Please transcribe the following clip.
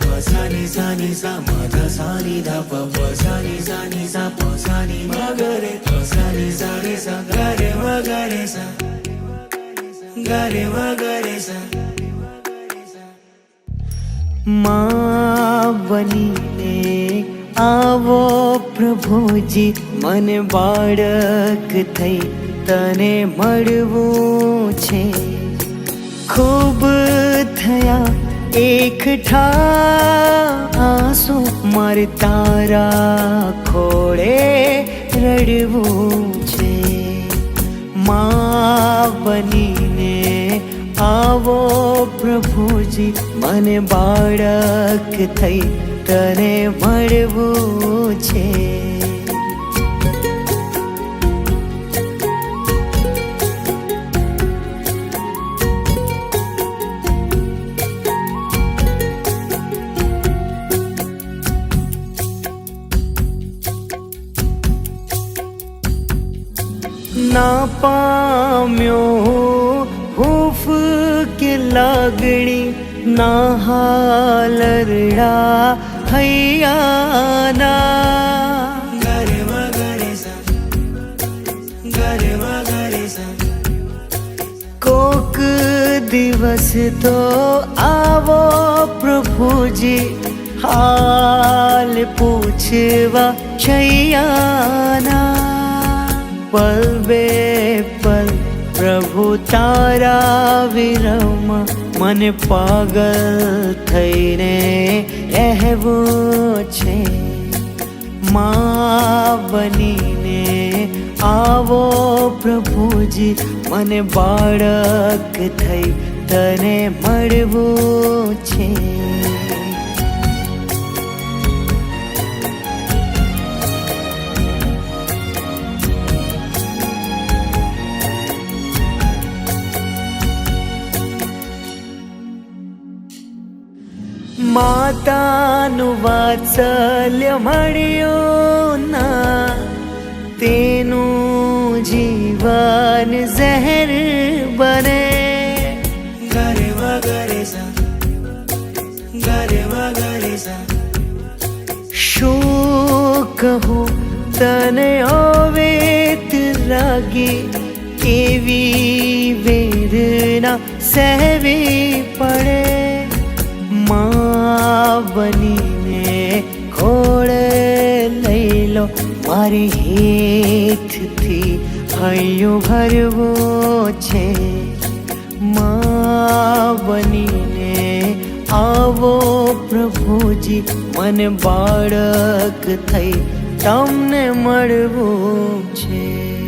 प सा नि सा नि सा म ध सा नि ध प प सा नि सा नि सा प सा नि म ग रे प सा नि सा रे सा ग रे म ग रे सा ग रे म ग रे सा माँ बनीने आवो प्रभुजी मन बाळक थई तने મળવું છે खूब थया एकठा आंसू मारे तारा खोड़े रड़વું છે माँ बनीने आवो प्रभुजी મને બાળક થઈ તને મળવું છે ना पाम्यो हूफ के लागणी ना हालरड़ा हैयाना ग रे म ग रे सा ग रे म ग रे सा कोक दिवस तो आवो प्रभुजी हाल पूछवा छैयाना पल बे पल प्रभु तारा विरम मन पागल थईने રહેવું છે माँ बनीने आवो प्रभुजी મને બાળક થઈ તને મળવું છે માતાનું વાત્સલ્ય મળ્યું ના તેનું જીવન ઝેર બને ग रे म ग रे सा ग रे म ग रे सा શું કહું તને અવેત લાગી કેવી વેદના સહેવી પડે माँ बनीने खोड़े लई लो मारी हेठ थी हयूं भरवो छे माँ बनीने आवो प्रभुजी मन बाळक थई तमने મળવું છે